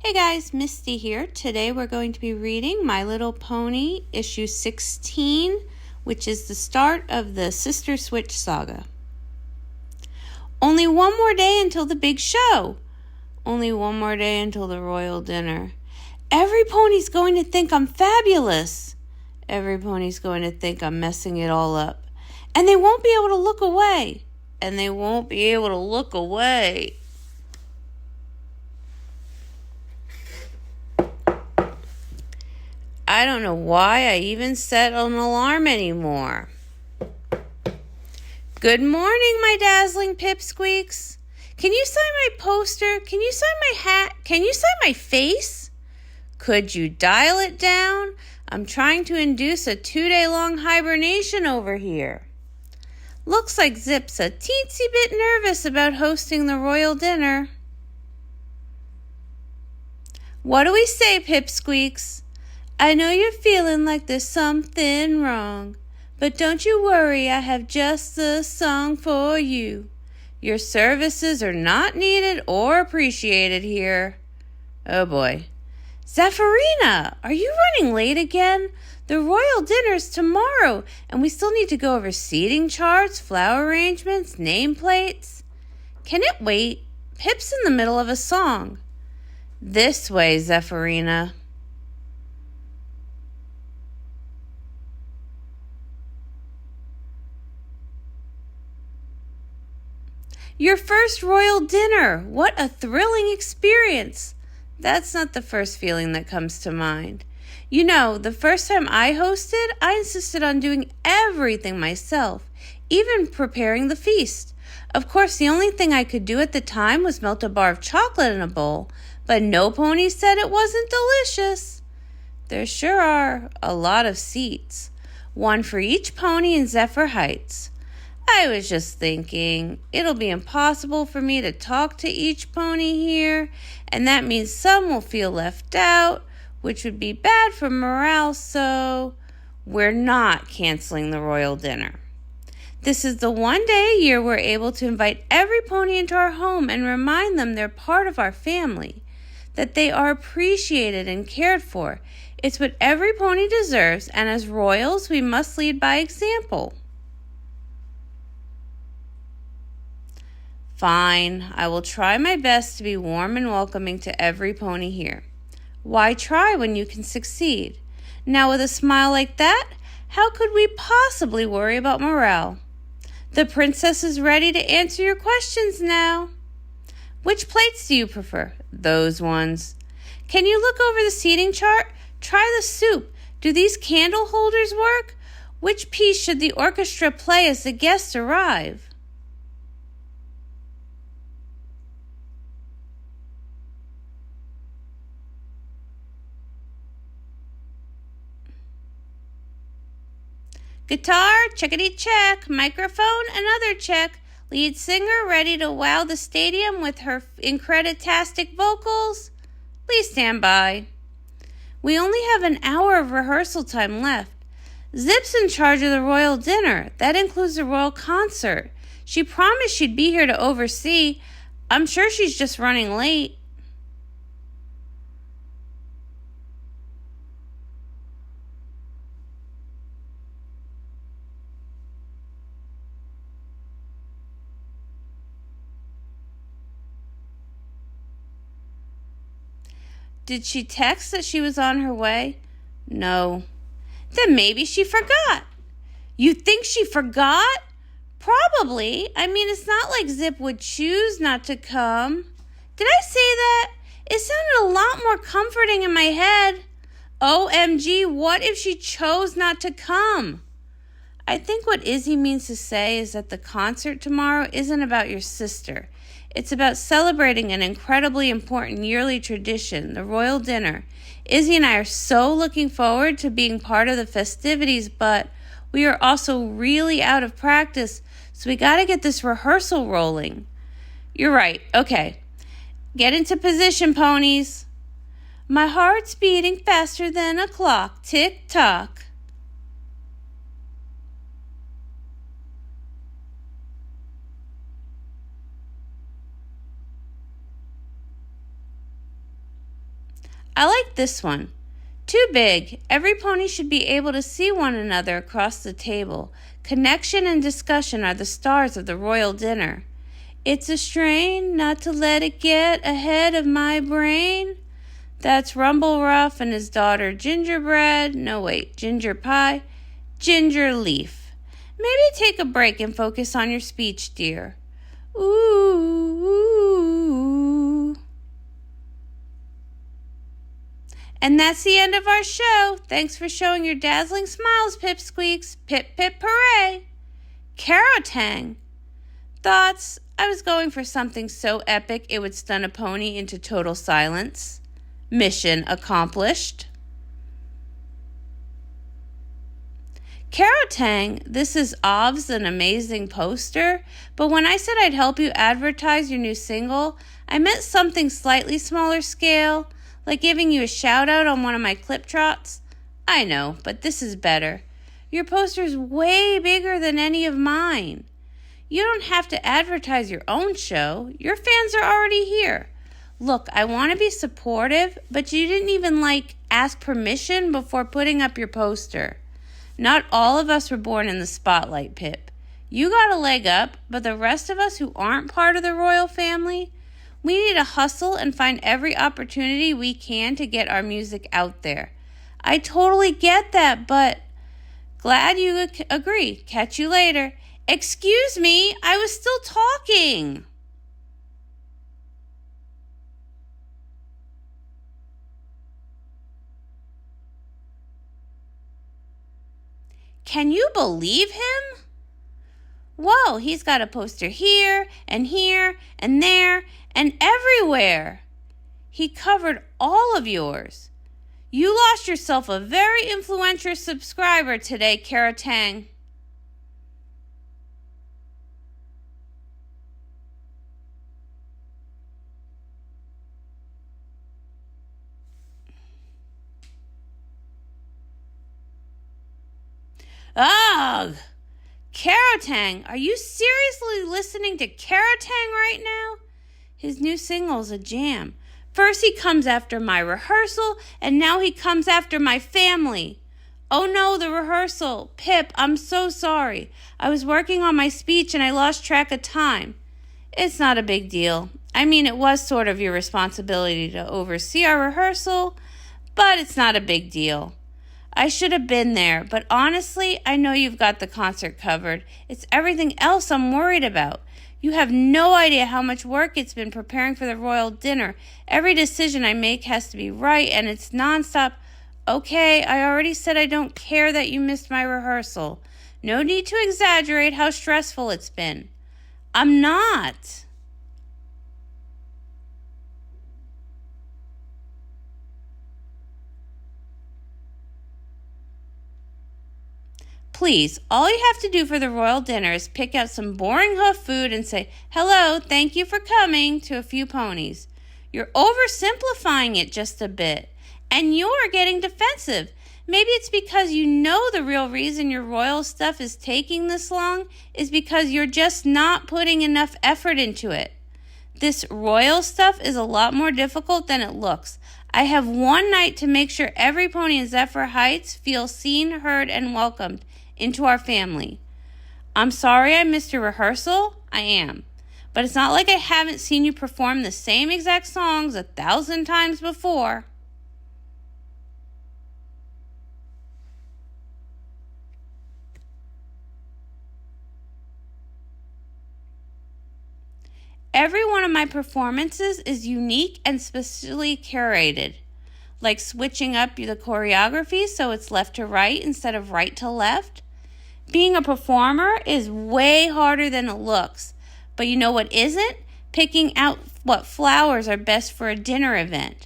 Hey guys, Misty here. Today we're going to be reading My Little Pony issue 16, which is the start of the Sister Switch saga. Only one more day until the big show. Only one more day until the royal dinner. Every pony's going to think I'm fabulous. Every pony's going to think I'm messing it all up. And they won't be able to look away. And they won't be able to look away. I don't know why I even set an alarm anymore. Good morning, my dazzling pipsqueaks. Can you sign my poster? Can you sign my hat? Can you sign my face? Could you dial it down? I'm trying to induce a 2-day-long hibernation over here. Looks like Zipp's a teensy bit nervous about hosting the royal dinner. What do we say, pipsqueaks? I know you're feeling like there's something wrong, but don't you worry, I have just the song for you. Your services are not needed or appreciated here. Oh boy. Zephyrina, are you running late again? The royal dinner's tomorrow, and we still need to go over seating charts, flower arrangements, nameplates. Can it wait? Pip's in the middle of a song. This way, Zephyrina. Your first royal dinner. What a thrilling experience. That's not the first feeling that comes to mind. You know, the first time I hosted, I insisted on doing everything myself, even preparing the feast. Of course, the only thing I could do at the time was melt a bar of chocolate in a bowl, but no pony said it wasn't delicious. There sure are a lot of seats, one for each pony in Zephyr Heights. I was just thinking, it'll be impossible for me to talk to each pony here, and that means some will feel left out, which would be bad for morale, so we're not canceling the royal dinner. This is the one day a year we're able to invite every pony into our home and remind them they're part of our family, that they are appreciated and cared for. It's what every pony deserves, and as royals, we must lead by example. Fine, I will try my best to be warm and welcoming to every pony here. Why try when you can succeed? Now with a smile like that, how could we possibly worry about morale? The princess is ready to answer your questions now. Which plates do you prefer? Those ones. Can you look over the seating chart? Try the soup. Do these candle holders work? Which piece should the orchestra play as the guests arrive? Guitar, checkity check. Microphone, another check. Lead singer ready to wow the stadium with her increditastic vocals? Please stand by. We only have an hour of rehearsal time left. Zipp's in charge of the royal dinner. That includes the royal concert. She promised she'd be here to oversee. I'm sure she's just running late. Did she text that she was on her way? No. Then maybe she forgot. You think she forgot? Probably. I mean, it's not like Zipp would choose not to come. Did I say that? It sounded a lot more comforting in my head. OMG, what if she chose not to come? I think what Izzy means to say is that the concert tomorrow isn't about your sister. It's about celebrating an incredibly important yearly tradition, the royal dinner. Izzy and I are so looking forward to being part of the festivities, but we are also really out of practice, so we got to get this rehearsal rolling. You're right. Okay. Get into position, ponies. My heart's beating faster than a clock. Tick-tock. I like this one. Too big. Every pony should be able to see one another across the table. Connection and discussion are the stars of the royal dinner. It's a strain not to let it get ahead of my brain. That's Rumble Ruff and his daughter Gingerbread. No, wait, Ginger Pie. Ginger Leaf. Maybe take a break and focus on your speech, dear. Ooh. And that's the end of our show. Thanks for showing your dazzling smiles, Pipsqueaks. Pip, pip, hooray. Carotang. Thoughts? I was going for something so epic it would stun a pony into total silence. Mission accomplished. Carotang, this is Ov's an amazing poster, but when I said I'd help you advertise your new single, I meant something slightly smaller scale, like giving you a shout out on one of my clip trots. I know, but this is better. Your poster's way bigger than any of mine. You don't have to advertise your own show. Your fans are already here. Look, I want to be supportive, but you didn't even ask permission before putting up your poster. Not all of us were born in the spotlight, Pipp. You got a leg up, but the rest of us who aren't part of the royal family, we need to hustle and find every opportunity we can to get our music out there. I totally get that, but glad you agree. Catch you later. Excuse me, I was still talking. Can you believe him? Whoa, he's got a poster here and there and everywhere. He covered all of yours. You lost yourself a very influential subscriber today, Carotang. Ugh! Carotang, are you seriously listening to Carotang right now? His new single's a jam. First he comes after my rehearsal, and now he comes after my family. Oh no, the rehearsal. Pipp, I'm so sorry. I was working on my speech and I lost track of time. It's not a big deal. I mean, it was sort of your responsibility to oversee our rehearsal, but it's not a big deal. I should have been there, but honestly, I know you've got the concert covered. It's everything else I'm worried about. You have no idea how much work it's been preparing for the royal dinner. Every decision I make has to be right, and it's nonstop. Okay, I already said I don't care that you missed my rehearsal. No need to exaggerate how stressful it's been. I'm not. Please, all you have to do for the royal dinner is pick out some boring hoof food and say, "Hello, thank you for coming," to a few ponies. You're oversimplifying it just a bit, and you're getting defensive. Maybe it's because you know the real reason your royal stuff is taking this long is because you're just not putting enough effort into it. This royal stuff is a lot more difficult than it looks. I have one night to make sure every pony in Zephyr Heights feels seen, heard, and welcomed into our family. I'm sorry I missed your rehearsal. I am. But it's not like I haven't seen you perform the same exact songs 1,000 times before. Every one of my performances is unique and specially curated, like switching up the choreography so it's left to right instead of right to left. Being a performer is way harder than it looks, but you know what isn't? Picking out what flowers are best for a dinner event.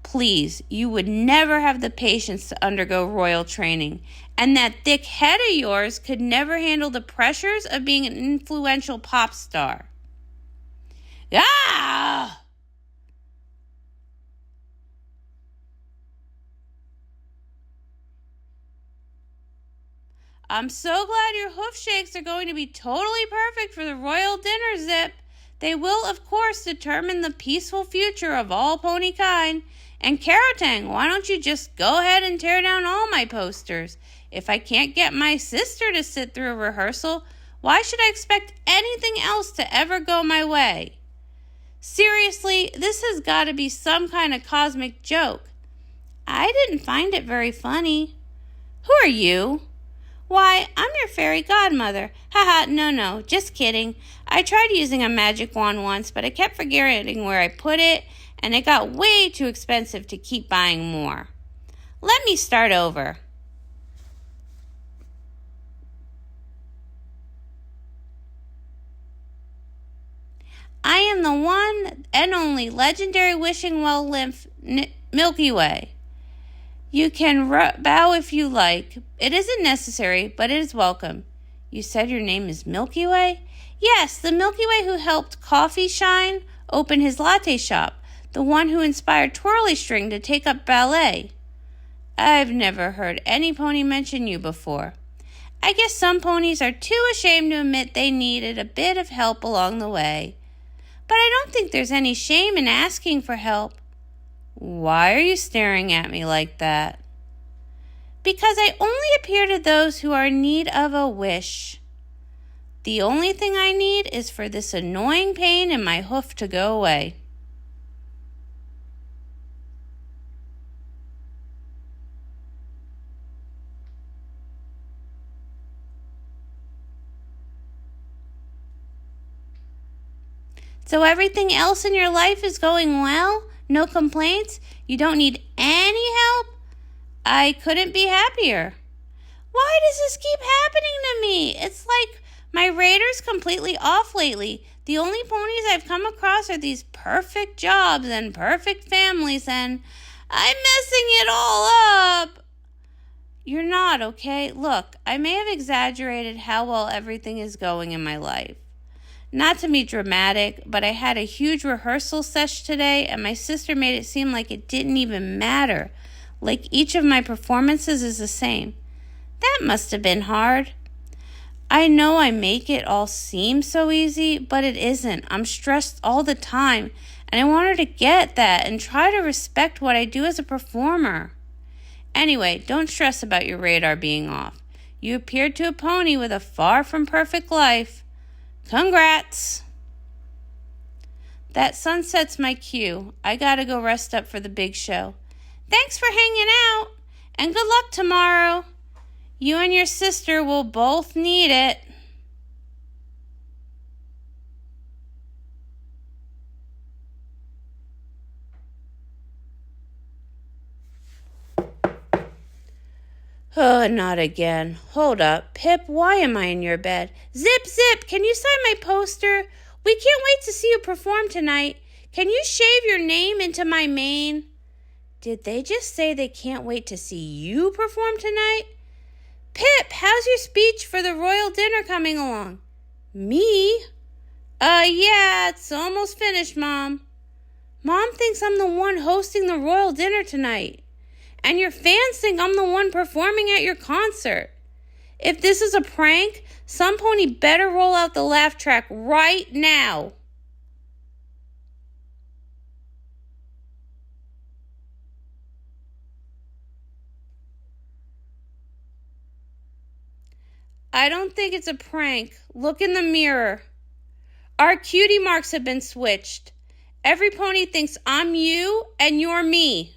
Please, you would never have the patience to undergo royal training, and that thick head of yours could never handle the pressures of being an influential pop star. Ah! I'm so glad your hoof shakes are going to be totally perfect for the royal dinner, Zipp. They will, of course, determine the peaceful future of all pony kind. And Carotang, why don't you just go ahead and tear down all my posters? If I can't get my sister to sit through a rehearsal, why should I expect anything else to ever go my way? Seriously, this has got to be some kind of cosmic joke. I didn't find it very funny. Who are you? Why, I'm your fairy godmother. Haha, no, just kidding. I tried using a magic wand once, but I kept forgetting where I put it, and it got way too expensive to keep buying more. Let me start over. I am the one and only legendary wishing well lymph Milky Way. You can bow if you like. It isn't necessary, but it is welcome. You said your name is Milky Way? Yes, the Milky Way who helped Coffee Shine open his latte shop, the one who inspired Twirly String to take up ballet. I've never heard any pony mention you before. I guess some ponies are too ashamed to admit they needed a bit of help along the way. But I don't think there's any shame in asking for help. Why are you staring at me like that? Because I only appear to those who are in need of a wish. The only thing I need is for this annoying pain in my hoof to go away. So everything else in your life is going well? No complaints? You don't need any help? I couldn't be happier. Why does this keep happening to me? It's like my radar's completely off lately. The only ponies I've come across are these perfect jobs and perfect families, and I'm messing it all up. You're not, okay? Look, I may have exaggerated how well everything is going in my life. Not to be dramatic, but I had a huge rehearsal sesh today, and my sister made it seem like it didn't even matter, like each of my performances is the same. That must have been hard. I know I make it all seem so easy, but it isn't. I'm stressed all the time, and I want her to get that and try to respect what I do as a performer. Anyway, don't stress about your radar being off. You appeared to a pony with a far from perfect life. Congrats! That sunset's my cue. I gotta go rest up for the big show. Thanks for hanging out, and good luck tomorrow. You and your sister will both need it. Oh, not again. Hold up. Pipp, why am I in your bed? Zipp, can you sign my poster? We can't wait to see you perform tonight. Can you shave your name into my mane? Did they just say they can't wait to see you perform tonight? Pipp, how's your speech for the royal dinner coming along? Me? Yeah, it's almost finished, Mom. Mom thinks I'm the one hosting the royal dinner tonight. And your fans think I'm the one performing at your concert. If this is a prank, some pony better roll out the laugh track right now. I don't think it's a prank. Look in the mirror. Our cutie marks have been switched. Every pony thinks I'm you and you're me.